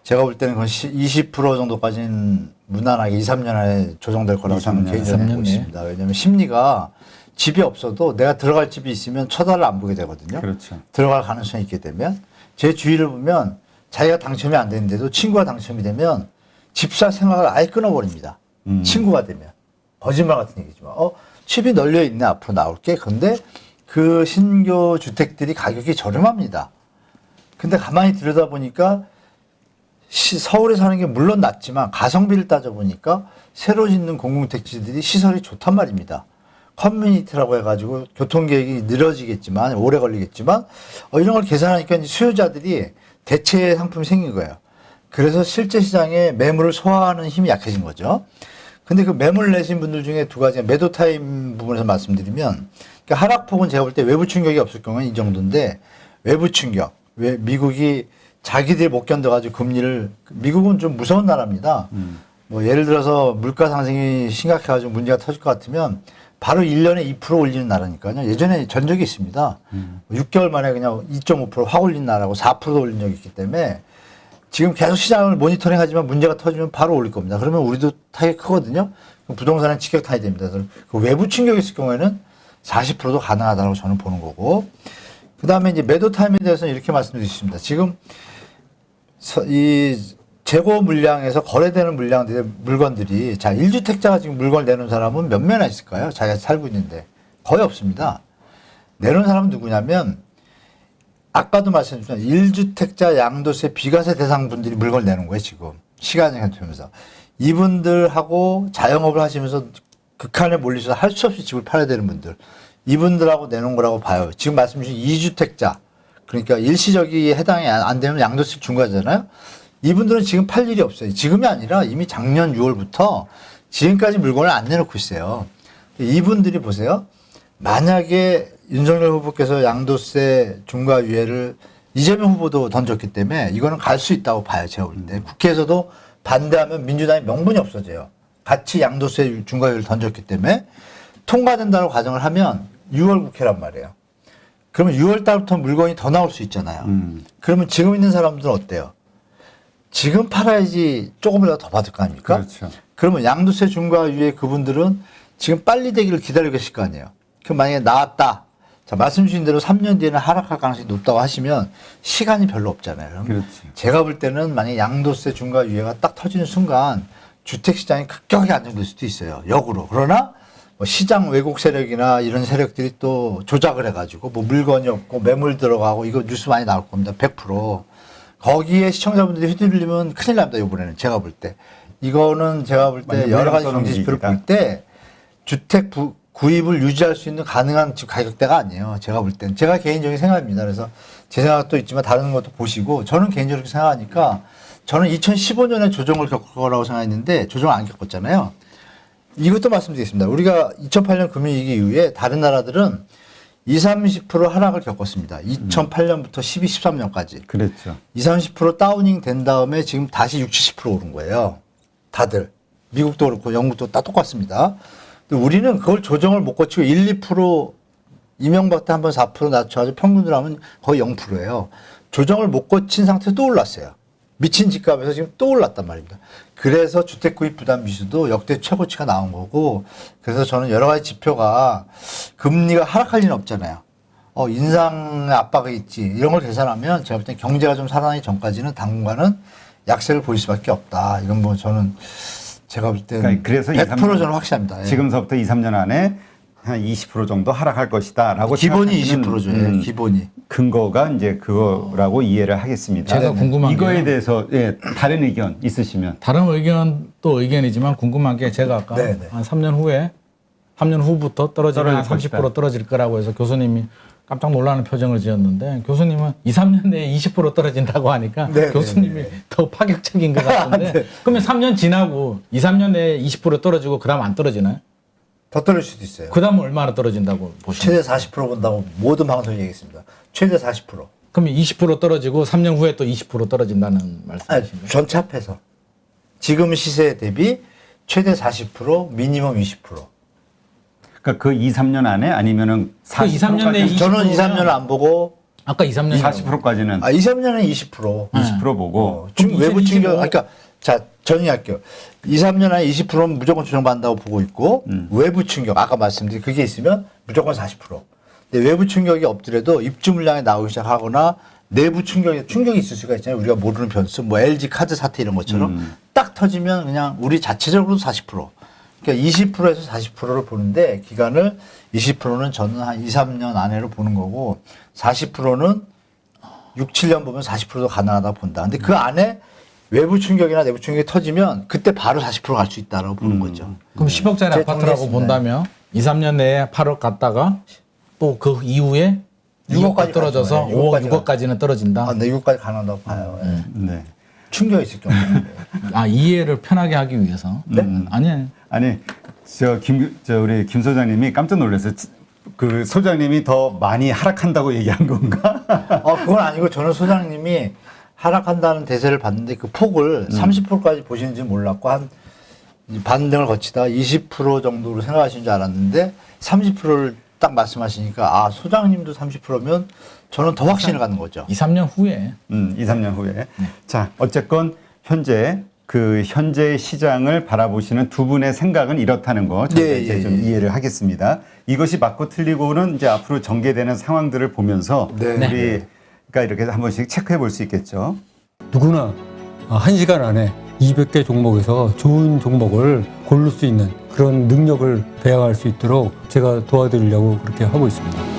제가 볼 때는 그건 20% 정도까지는 무난하게 2, 3년 안에 조정될 거라고 저는 개인적으로 보고 있습니다. 왜냐하면 심리가 집이 없어도 내가 들어갈 집이 있으면 쳐다를 안 보게 되거든요. 그렇죠. 들어갈 가능성이 있게 되면 제 주위를 보면 자기가 당첨이 안 되는데도 친구가 당첨이 되면 집사 생각을 아예 끊어버립니다. 친구가 되면. 거짓말 같은 얘기지만 집이 널려 있네 앞으로 나올게. 근데 그 신규 주택들이 가격이 저렴합니다. 근데 가만히 들여다보니까 서울에 사는 게 물론 낫지만 가성비를 따져보니까 새로 짓는 공공택지들이 시설이 좋단 말입니다. 커뮤니티라고 해가지고 교통계획이 늘어지겠지만 오래 걸리겠지만 이런 걸 계산하니까 이제 수요자들이 대체 상품이 생긴 거예요. 그래서 실제 시장에 매물을 소화하는 힘이 약해진 거죠. 근데 그 매물 내신 분들 중에 두 가지가 매도 타임 부분에서 말씀드리면 그러니까 하락폭은 제가 볼 때 외부 충격이 없을 경우는 이 정도인데 외부 충격, 왜 미국이 자기들이 못 견뎌가지고 금리를 미국은 좀 무서운 나라입니다. 뭐 예를 들어서 물가 상승이 심각해가지고 문제가 터질 것 같으면 바로 1년에 2% 올리는 나라니까요. 예전에 전적이 있습니다. 6개월 만에 그냥 2.5%확 올린 나라고 4%도 올린 적이 있기 때문에 지금 계속 시장을 모니터링 하지만 문제가 터지면 바로 올릴 겁니다. 그러면 우리도 타격이 크거든요. 그럼 부동산은 직격탄이 됩니다. 그래서 그 외부 충격이 있을 경우에는 40%도 가능하다고 저는 보는 거고. 그 다음에 이제 매도 타임에 대해서는 이렇게 말씀드릴 수 있습니다. 지금 이 재고 물량에서 거래되는 물건들이 자, 1주택자가 지금 물건을 내놓은 사람은 몇 명이나 있을까요? 자기가 살고 있는데. 거의 없습니다. 내놓은 사람은 누구냐면 아까도 말씀드렸지만 1주택자 양도세 비과세 대상 분들이 물건을 내는 거예요, 지금. 시간이 되면서. 이분들하고 자영업을 하시면서 극한에 몰리셔서 할 수 없이 집을 팔아야 되는 분들. 이분들하고 내놓은 거라고 봐요. 지금 말씀 주신 2주택자. 그러니까 일시적이 해당이 안 되면 양도세 준 거잖아요. 이분들은 지금 팔 일이 없어요. 지금이 아니라 이미 작년 6월부터 지금까지 물건을 안 내놓고 있어요. 이분들이 보세요. 만약에 윤석열 후보께서 양도세 중과 유예를 이재명 후보도 던졌기 때문에 이거는 갈 수 있다고 봐요. 제가 볼 때. 국회에서도 반대하면 민주당이 명분이 없어져요. 같이 양도세 중과 유예를 던졌기 때문에 통과된다고 가정을 하면 6월 국회란 말이에요. 그러면 6월 달부터 물건이 더 나올 수 있잖아요. 그러면 지금 있는 사람들은 어때요? 지금 팔아야지 조금이라도 더 받을 거 아닙니까? 그렇죠. 그러면 양도세 중과 유예 그분들은 지금 빨리 되기를 기다리고 계실 거 아니에요. 그럼 만약에 나왔다. 자, 말씀 주신 대로 3년 뒤에는 하락할 가능성이 높다고 하시면 시간이 별로 없잖아요. 그렇지. 제가 볼 때는 만약에 양도세 중과 유예가 딱 터지는 순간 주택시장이 급격하게 안정될 수도 있어요. 역으로. 그러나 뭐 시장 왜곡 세력이나 이런 세력들이 또 조작을 해가지고 뭐 물건이 없고 매물 들어가고 이거 뉴스 많이 나올 겁니다. 100%. 거기에 시청자분들이 휘둘리면 큰일 납니다. 이번에는 제가 볼 때. 이거는 제가 볼 때 여러 가지 경제 지표를 볼 때 주택 구입을 유지할 수 있는 가능한 지금 가격대가 아니에요. 제가 볼 때는. 제가 개인적인 생각입니다. 그래서 제 생각도 있지만 다른 것도 보시고 저는 개인적으로 그렇게 생각하니까 저는 2015년에 조정을 겪을 거라고 생각했는데 조정을 안 겪었잖아요. 이것도 말씀드리겠습니다. 우리가 2008년 금융위기 이후에 다른 나라들은 20, 30% 하락을 겪었습니다. 2008년부터 12, 13년까지. 그랬죠. 20, 30% 다우닝 된 다음에 지금 다시 60, 70% 오른 거예요. 다들. 미국도 그렇고 영국도 다 똑같습니다. 근데 우리는 그걸 조정을 못 거치고 1, 2% 이명박 때 한번 4% 낮춰가지고 평균으로 하면 거의 0%예요. 조정을 못 거친 상태에서 또 올랐어요. 미친 집값에서 지금 또 올랐단 말입니다. 그래서 주택 구입 부담 지수도 역대 최고치가 나온 거고, 그래서 저는 여러 가지 지표가 금리가 하락할 리는 없잖아요. 인상의 압박이 있지. 이런 걸 계산하면 제가 볼 때 경제가 좀 살아나기 전까지는 당분간은 약세를 보일 수밖에 없다. 이건 뭐 저는 제가 볼 때 그러니까 그래서 100% 저는 확실합니다. 예. 지금서부터 2, 3년 안에 한 20% 정도 하락할 것이다라고 기본이 생각하시는, 20%죠. 예, 기본이. 근거가 이제 그거라고 이해를 하겠습니다. 제가 궁금한 이거에 게요. 대해서 다른 의견 있으시면. 다른 의견도 의견이지만 궁금한 게 제가 아까 네네. 한 3년 후부터 떨어지면 한 떨어질 30% 떨어질 거라고 해서 교수님이 깜짝 놀라는 표정을 지었는데 교수님은 2, 3년 내에 20% 떨어진다고 하니까 네네네. 교수님이 더 파격적인 것 같은데 네. 그러면 3년 지나고 2, 3년 내에 20% 떨어지고 그다음 안 떨어지나요? 더 떨어질 수도 있어요. 그다음 얼마나 떨어진다고 보시나요? 최대 40% 본다고 모든 방송에 얘기했습니다. 최대 40%. 그러면 20% 떨어지고 3년 후에 또 20% 떨어진다는 말씀이신가요? 전체 합해서. 지금 시세 대비 최대 40%, 미니멈 20%. 그러니까 그 2, 3년 안에 아니면은 40%까지. 2, 3년 내에 20%. 저는 2, 3년을 안 보고 아까 2, 3년 40%까지는 2, 3년은 20%. 20% 보고 지금 외부 2025. 충격, 그러니까 자, 정리할게요. 2, 3년 안에 20%는 무조건 조정받는다고 보고 있고, 외부 충격, 아까 말씀드린 그게 있으면 무조건 40%. 근데 외부 충격이 없더라도 입주 물량이 나오기 시작하거나 내부 충격이 있을 수가 있잖아요. 우리가 모르는 변수, 뭐 LG 카드 사태 이런 것처럼 딱 터지면 그냥 우리 자체적으로도 40%. 그러니까 20%에서 40%를 보는데 기간을 20%는 저는 한 2, 3년 안에로 보는 거고 40%는 6, 7년 보면 40%도 가능하다고 본다. 근데 그 안에 외부 충격이나 내부 충격이 터지면 그때 바로 40% 갈 수 있다라고 보는 거죠. 그럼 10억짜리 제가 아파트라고 정리했습니다. 본다면 2, 3년 내에 8억 갔다가 또 그 이후에 6억까지 떨어져서 가죠. 5억, 6억까지 6억까지는 떨어진다. 네, 6까지 가능하다고 봐요. 예. 네. 충격이 있을 경우에. 이해를 편하게 하기 위해서. 네? 아니 아니 우리 김 소장님이 깜짝 놀라서 그 소장님이 더 많이 하락한다고 얘기한 건가? 그건 아니고 저는 소장님이 하락한다는 대세를 봤는데 그 폭을 30%까지 보시는지 몰랐고 한 반등을 거치다 20% 정도로 생각하시는 줄 알았는데 30%를 딱 말씀하시니까 소장님도 30%면 저는 더 확신을 갖는 거죠. 2, 3년 후에 2, 3년 후에. 자, 어쨌건 현재 시장을 바라보시는 두 분의 생각은 이렇다는 거 저희가 이제 좀 이해를 하겠습니다. 이것이 맞고 틀리고는 이제 앞으로 전개되는 상황들을 보면서 우리가 이렇게 한 번씩 체크해 볼 수 있겠죠. 누구나 1시간 안에 200개 종목에서 좋은 종목을 고를 수 있는 그런 능력을 배양할 수 있도록 제가 도와드리려고 그렇게 하고 있습니다.